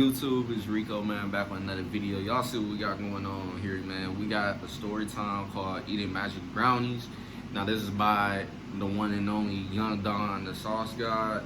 YouTube, it's Rico, man, back with another video. Y'all see what we got going on here, man. We got a story time called Eating Magic Brownies. Now this is by the one and only Young Don, the sauce god.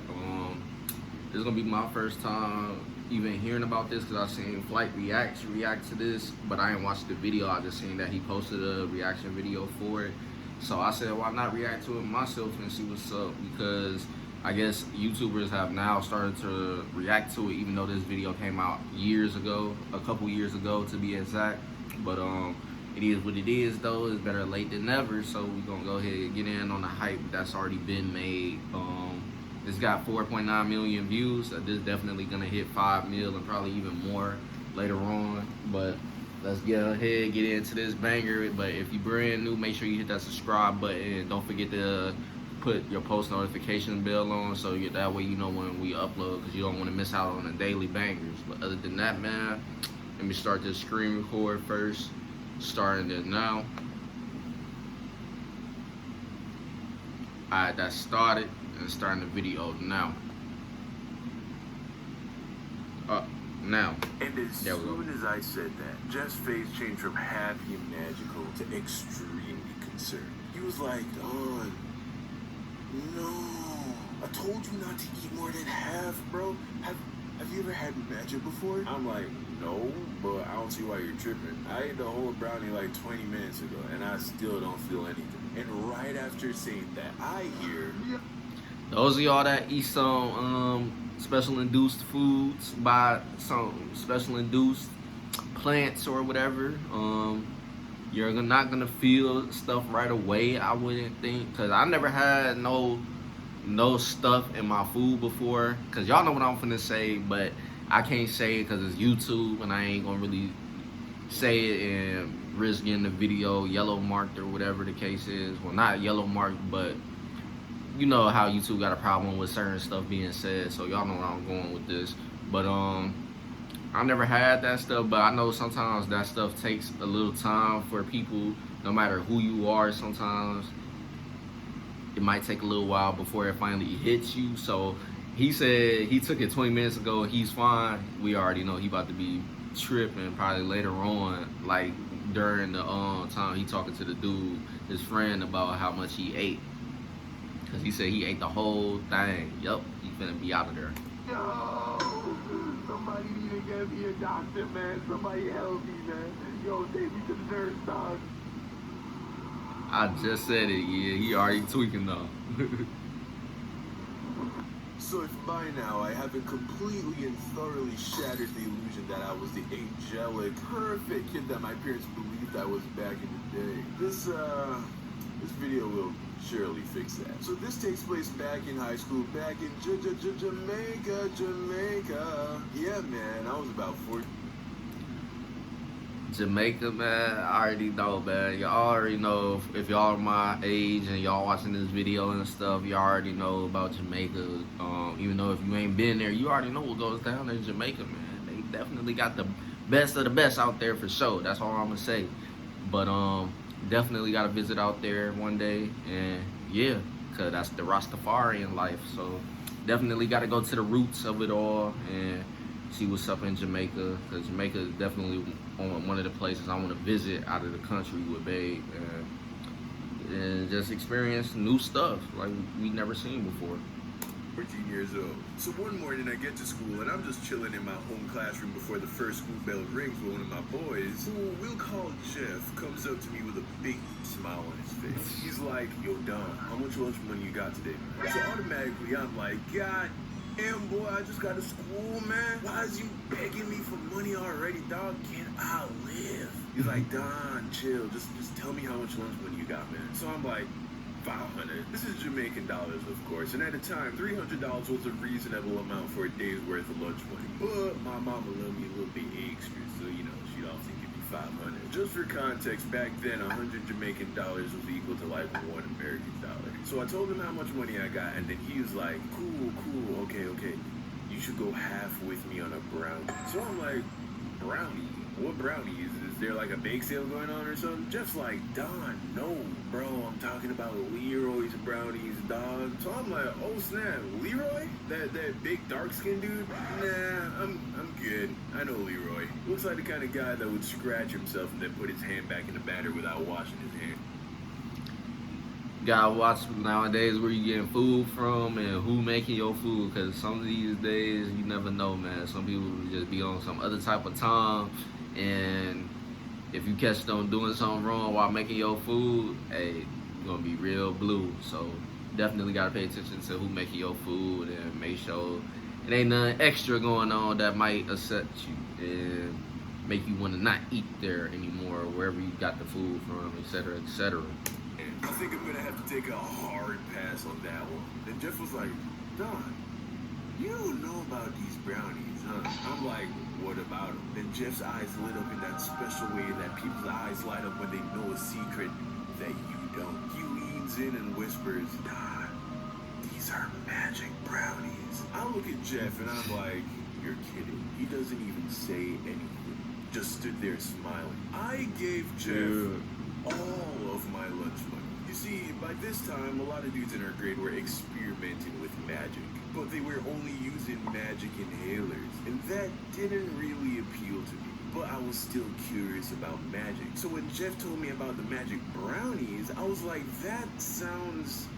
This is gonna be my first time even hearing about this, because I seen Flight react to this, but I didn't watch the video. I just seen that he posted a reaction video for it. So I said, why not react to it myself and see what's up, because I guess YouTubers have now started to react to it, even though this video came out years ago, a couple years ago to be exact. But it is what it is, though. It's better late than never. So we're gonna go ahead and get in on the hype that's already been made. This got 4.9 million views. This is definitely gonna hit 5 mil and probably even more later on. But let's get ahead, get into this banger. But if you're brand new, make sure you hit that subscribe button. Don't forget to put your post notification bell on, so that way you know when we upload, because you don't want to miss out on the daily bangers. But other than that, man, let me start this screen record first. Starting it now. Alright, that started, and starting the video now. Now. And as soon as I said that, Jeff's face changed from happy and magical to extremely concerned. He was like, Don, no, I told you not to eat more than half, bro. Have you ever had magic before? I'm like, no, but I don't see why you're tripping. I ate the whole brownie like 20 minutes ago, and I still don't feel anything. And right after saying that, I hear, those of y'all that eat some special induced foods by some special induced plants or whatever, you're not gonna feel stuff right away, I wouldn't think, because I never had no stuff in my food before. Because y'all know what I'm finna say, but I can't say it because it's YouTube, and I ain't gonna really say it and risk getting the video yellow marked or whatever the case is. Well, not yellow marked, but you know how YouTube got a problem with certain stuff being said, so y'all know where I'm going with this. But I never had that stuff, but I know sometimes that stuff takes a little time for people, no matter who you are. Sometimes it might take a little while before it finally hits you. So he said he took it 20 minutes ago, he's fine. We already know he about to be tripping probably later on, like during the time he talking to the dude, his friend, about how much he ate. Because he said he ate the whole thing. Yup, he finna be out of there. yo, somebody need to get me a doctor, man. Somebody help me, man. Yo, take me to the nurse, dog. I just said it, yeah, he already tweaking though. So if by now I haven't completely and thoroughly shattered the illusion that I was the angelic, perfect kid that my parents believed I was back in the day, this video will surely fix that. So this takes place back in high school, back in Jamaica. Yeah, man, I was about 40. Jamaica, man, I already know, man. Y'all already know, if y'all are my age and y'all watching this video and stuff, y'all already know about Jamaica. Even though if you ain't been there, you already know what goes down in Jamaica, man. They definitely got the best of the best out there for sure. That's all I'm gonna say. But definitely gotta visit out there one day, and yeah, cause that's the Rastafarian life. So definitely gotta go to the roots of it all and see what's up in Jamaica, because Jamaica is definitely one of the places I want to visit out of the country with Babe, and just experience new stuff like we never seen before. 14 years old. So one morning I get to school and I'm just chilling in my home classroom before the first school bell rings when one of my boys, who we'll call Jeff, comes up to me with a big smile on his face. He's like, yo, Don, how much lunch money you got today, man? So automatically I'm like, God damn, boy, I just got to school, man. Why is you begging me for money already, dog? Can I live? He's like, Don, chill. Just tell me how much lunch money you got, man. So I'm like, 500. This is Jamaican dollars, of course, and at the time, $300 was a reasonable amount for a day's worth of lunch money. But my mama loved me a little bit extra, so you know, she'd also give me 500. Just for context, back then, 100 Jamaican dollars was equal to like $1 American dollar. So I told him how much money I got, and then he was like, cool, okay. You should go half with me on a brownie. So I'm like, brownie? What brownie is this? there like a bake sale going on or something? Jeff's like, Don, no, bro, I'm talking about Leroy's brownies, dog. So I'm like, oh snap, Leroy? That big dark-skinned dude? Nah, I'm good. I know Leroy. Looks like the kind of guy that would scratch himself and then put his hand back in the batter without washing his hand. Gotta watch nowadays where you getting food from and who making your food, because some of these days you never know, man. Some people just be on some other type of time, and if you catch them doing something wrong while making your food, hey, you're gonna be real blue. So definitely gotta pay attention to who making your food and make sure it ain't nothing extra going on that might upset you and make you want to not eat there anymore, wherever you got the food from, etc., etc. I think I'm gonna have to take a hard pass on that one. And Jeff was like, Don, you don't know about these brownies, huh? I'm like, what about them? Then Jeff's eyes lit up in that special way that people's eyes light up when they know a secret that you don't. He leans in and whispers, Don, these are magic brownies. I look at Jeff and I'm like, you're kidding. He doesn't even say anything. Just stood there smiling. I gave Jeff all of my lunch money. You see, by this time, a lot of dudes in our grade were experimenting with magic, but they were only using magic inhalers, and that didn't really appeal to me. But I was still curious about magic. So when Jeff told me about the magic brownies, I was like, that sounds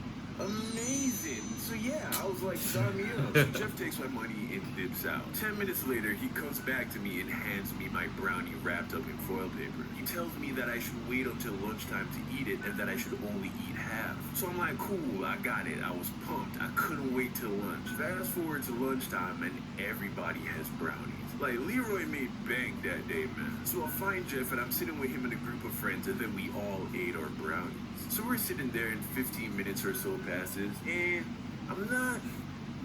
amazing. So yeah, I was like, sign me up. So Jeff takes my money and dips out. 10 minutes later, he comes back to me and hands me my brownie wrapped up in foil paper. He tells me that I should wait until lunchtime to eat it and that I should only eat half. So I'm like, cool, I got it. I was pumped. I couldn't wait till lunch. Fast forward to lunchtime and everybody has brownies. Like, Leroy made bank that day, man. So I find Jeff and I'm sitting with him and a group of friends, and then we all ate our brownies. So we're sitting there and 15 minutes or so passes, and I'm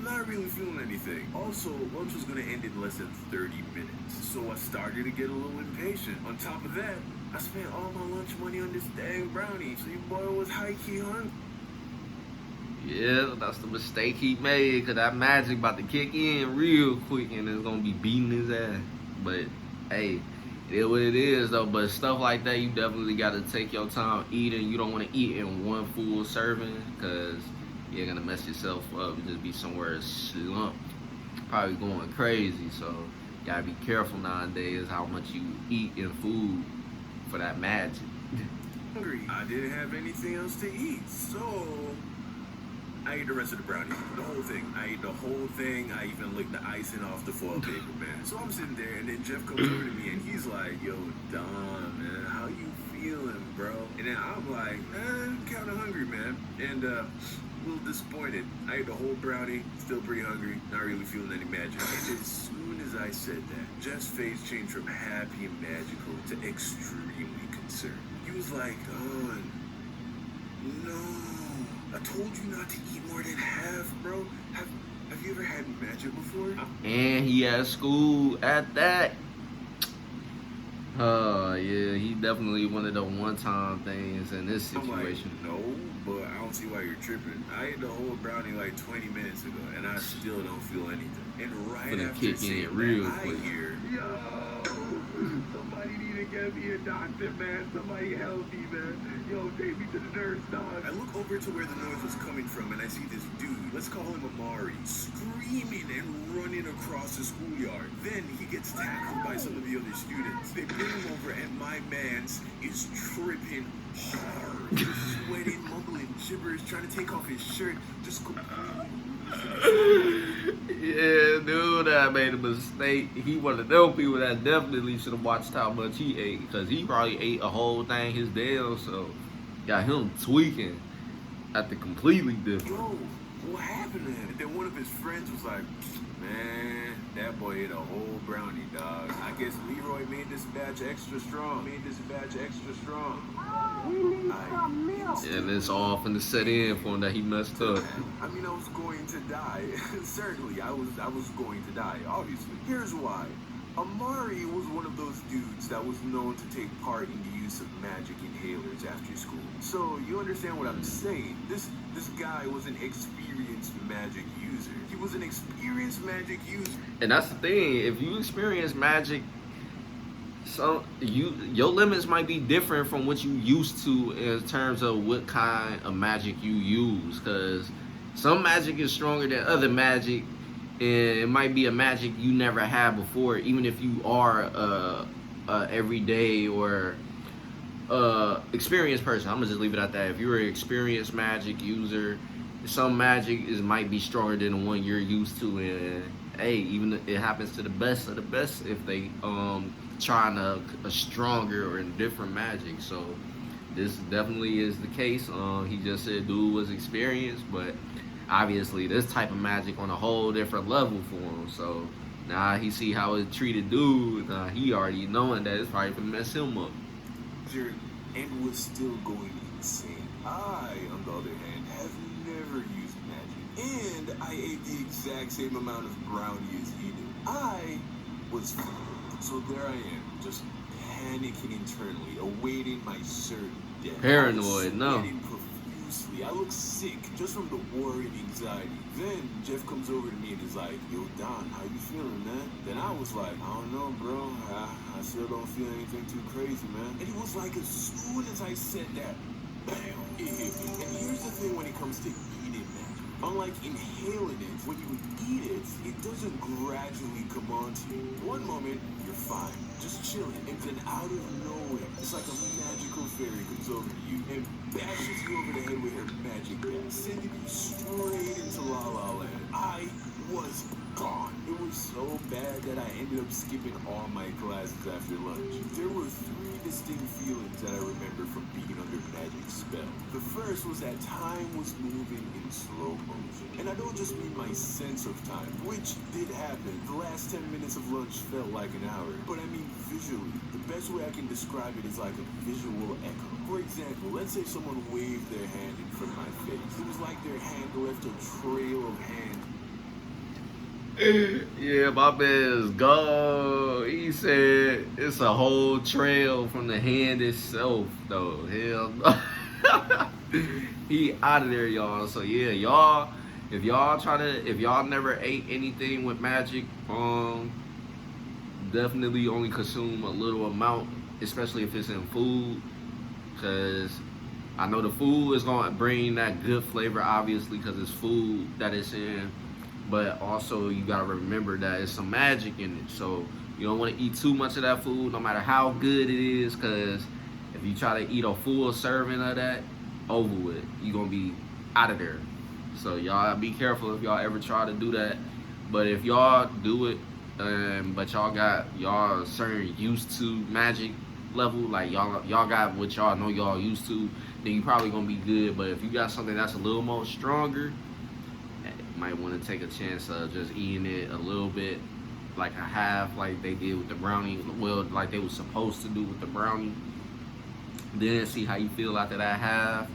not really feeling anything. Also, lunch was gonna end in less than 30 minutes. So I started to get a little impatient. On top of that, I spent all my lunch money on this dang brownie, so your boy was high-key hungry. Yeah, that's the mistake he made, because that magic about to kick in real quick and it's going to be beating his ass. But, hey, it is what it is, though. But stuff like that, you definitely got to take your time eating. You don't want to eat in one full serving, because you're going to mess yourself up and just be somewhere slumped, probably going crazy. So, you got to be careful nowadays how much you eat in food for that magic. I didn't have anything else to eat, so I ate the rest of the brownie, the whole thing. I ate the whole thing. I even licked the icing off the foil paper, man. So I'm sitting there, and then Jeff comes over to me, and he's like, yo, Don, man, how you feeling, bro? And then I'm like, I'm kind of hungry, man. And a little disappointed. I ate the whole brownie, still pretty hungry, not really feeling any magic. And as soon as I said that, Jeff's face changed from happy and magical to extremely concerned. He was like, Don, no. I told you not to eat more than half, bro. Have you ever had magic before? And he at school at that. Yeah, he definitely one of the one-time things in this situation. I'm like, no, but I don't see why you're tripping. I ate the whole brownie like 20 minutes ago, and I still don't feel anything. And right after kick saying in real that, quick. I hear, yo, somebody need to get me a doctor, man. Somebody help me, man. Yo, take me to the nurse, dog. I look over to where the noise was coming from, and I see this dude, let's call him Amari, screaming and running across the schoolyard. Then he gets tackled by some of the other students. They bring him over, and my man's is tripping hard, sweating, mumbling gibberish, trying to take off his shirt, just completely. Yeah, dude, I made a mistake. He one of them people that definitely should have watched how much he ate, because he probably ate a whole thing his damn self. Got him tweaking at the completely different. Yo, what happened to him? And then one of his friends was like, man, that boy ate a whole brownie, dog. I guess Leroy made this batch extra strong. And it's all finna set in for him that he messed up. I mean, I was going to die. Certainly, I was going to die, obviously. Here's why. Amari was one of those dudes that was known to take part in the use of magic inhalers after school. So, you understand what I'm saying? This guy was an experienced magic user. He was an experienced magic user. And that's the thing, if you experience magic, So your limits might be different from what you used to in terms of what kind of magic you use, because some magic is stronger than other magic, and it might be a magic you never had before, even if you are a everyday or experienced person. I'm gonna just leave it at that. If you're an experienced magic user, some magic might be stronger than the one you're used to, and hey, even it happens to the best of the best if they trying a stronger or a different magic. So this definitely is the case. He just said dude was experienced, but obviously this type of magic on a whole different level for him. So now he see how it treated dude. He already knowing that it's probably gonna mess him up. And was still going insane. I, on the other hand, have never used magic. And I ate the exact same amount of brownie as he did. I was fine. So there I am, just panicking internally, awaiting my certain death. Paranoid, no. Profusely. I look sick just from the worry and anxiety. Then Jeff comes over to me and is like, yo, Don, how you feeling, man? Then I was like, I don't know, bro. I still don't feel anything too crazy, man. And it was like as soon as I said that, bam, it hit me. And here's the thing when it comes to eating magic. Unlike inhaling it, when you eat it, it doesn't gradually come onto you. One moment, you're fine, just chilling. And then out of nowhere, it's like a magical fairy comes over to you and bashes you over the head with her magic bat, sending you straight into La La Land. I was gone. It was so bad that I ended up skipping all my classes after lunch. There were 3 distinct feelings that I remember from being under magic spell. The first was that time was moving in slow motion. And I don't just mean my sense of time, which did happen. The last 10 minutes of lunch felt like an hour. But I mean visually. The best way I can describe it is like a visual echo. For example, let's say someone waved their hand in front of my face. It was like their hand left a trail of hand. Yeah, my man's gone. He said it's a whole trail from the hand itself, though. Hell no. He out of there, y'all. So yeah, y'all, if y'all never ate anything with magic, definitely only consume a little amount, especially if it's in food, because I know the food is gonna bring that good flavor, obviously, because it's food that it's in. But also you gotta remember that it's some magic in it. So you don't want to eat too much of that food, no matter how good it is, because if you try to eat a full serving of that, over with, you're gonna be out of there. So y'all be careful if y'all ever try to do that. But if y'all do it, but y'all certain used to magic level, like y'all got what y'all know y'all used to, then you probably gonna be good. But if you got something that's a little more stronger, might want to take a chance of just eating it a little bit, like a half, like they did with the brownie. Well, like they was supposed to do with the brownie. Then see how you feel after that half,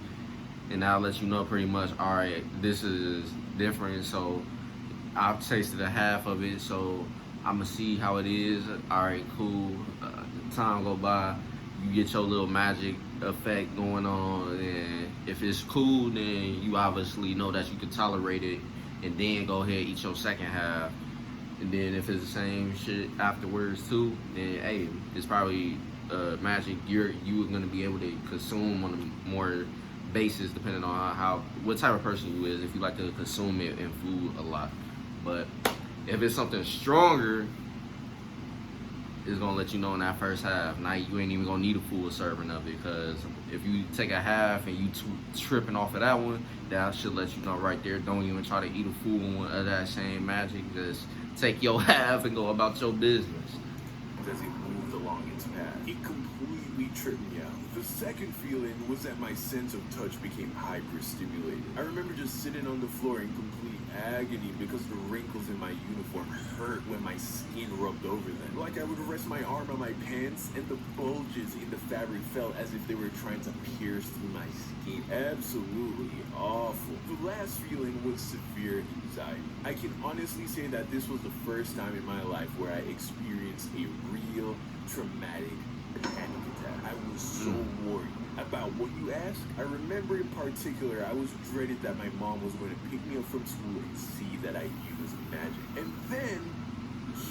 and I'll let you know pretty much. All right, this is different. So I've tasted a half of it, so I'm gonna see how it is. All right, cool. Time go by, you get your little magic effect going on, and if it's cool, then you obviously know that you can tolerate it. And then go ahead and eat your second half. And then if it's the same shit afterwards too, then hey, it's probably magic you're gonna be able to consume on a more basis, depending on what type of person you is, if you like to consume it in food a lot. But if it's something stronger, it's gonna let you know in that first half. Now you ain't even gonna need a full serving of it, because if you take a half and you tripping off of that one, that should let you know right there. Don't even try to eat a full one of that same magic. Just take your half and go about your business. As it moved along its path, it completely tripped me out. The second feeling was that my sense of touch became hyper-stimulated. I remember just sitting on the floor in complete agony because the wrinkles in my uniform hurt when my skin rubbed over them. Like I would rest my arm on my pants and the bulges in the fabric felt as if they were trying to pierce through my skin. Absolutely awful. The last feeling was severe anxiety. I can honestly say that this was the first time in my life where I experienced a real traumatic panic attack. I was so worried about what you ask. I remember in particular, I was dreaded that my mom was going to pick me up from school and see that I used magic. And then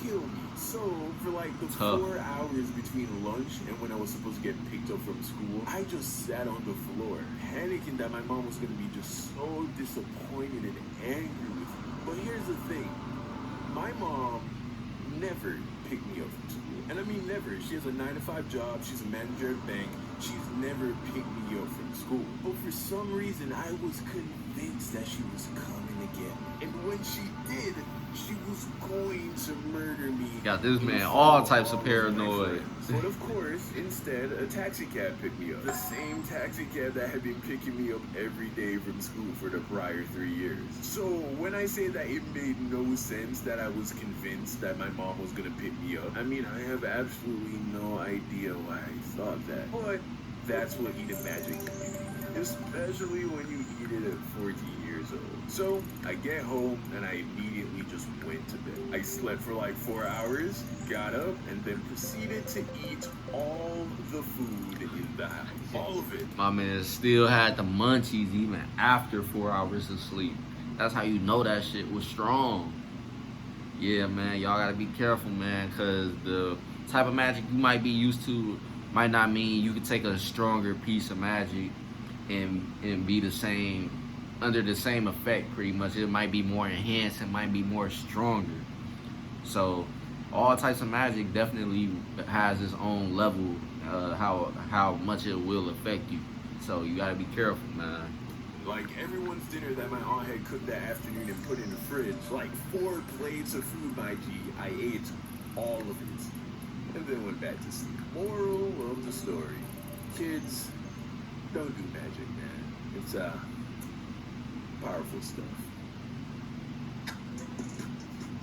kill me. So, for like the Tough. 4 hours between lunch and when I was supposed to get picked up from school, I just sat on the floor, panicking that my mom was going to be just so disappointed and angry with me. But here's the thing. My mom never picked me up from school. And I mean never. She has a 9-to-5 job. She's a manager at a bank. She's never picked me up from school. But for some reason, I was convinced that she was coming again. And when she did, she was going to murder me. Got this man all types of paranoid. But of course, instead, a taxi cab picked me up. The same taxi cab that had been picking me up every day from school for the prior 3 years. So when I say that it made no sense that I was convinced that my mom was gonna pick me up, I mean, I have absolutely no idea why I thought that. But that's what eating magic can do, especially when you eat it at 14 years old. So I get home and I immediately just went to bed. I slept for like 4 hours, got up, and then proceeded to eat all the food in the house. All of it. My man still had the munchies even after 4 hours of sleep. That's how you know that shit was strong. Yeah, man, y'all gotta be careful, man, because the type of magic you might be used to might not mean you can take a stronger piece of magic and be the same, under the same effect pretty much. It might be more enhanced, it might be more stronger. So all types of magic definitely has its own level, how much it will affect you. So you gotta be careful, man. Like everyone's dinner that my aunt had cooked that afternoon and put in the fridge, like 4 plates of food, my G. I ate all of it and then went back to sleep. Moral of the story: kids, don't do magic, man. It's powerful stuff.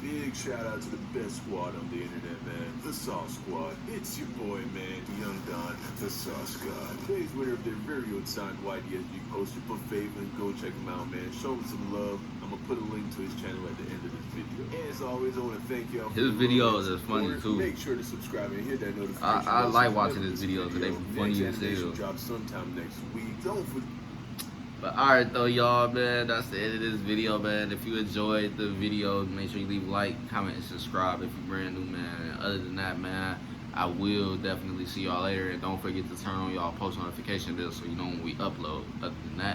Big shout out to the best squad on the internet, man. The Sauce Squad. It's your boy, man, Young Don, the Sauce God. Today's winner of their very own signed YDSG poster. Put favor and go check him out, man. Show him some love. I'm gonna put a link to his channel at the end of this video. As always, I want to thank y'all. His videos are funny too. Make sure to subscribe and hit that notification. I like watching his videos. They be funny as hell. Drop sometime next week. Don't forget. But alright though, y'all, man, that's the end of this video, man. If you enjoyed the video, make sure you leave a like, comment, and subscribe if you're brand new, man. And other than that, man, I will definitely see y'all later. And don't forget to turn on y'all post notification bell so you know when we upload. Other than that,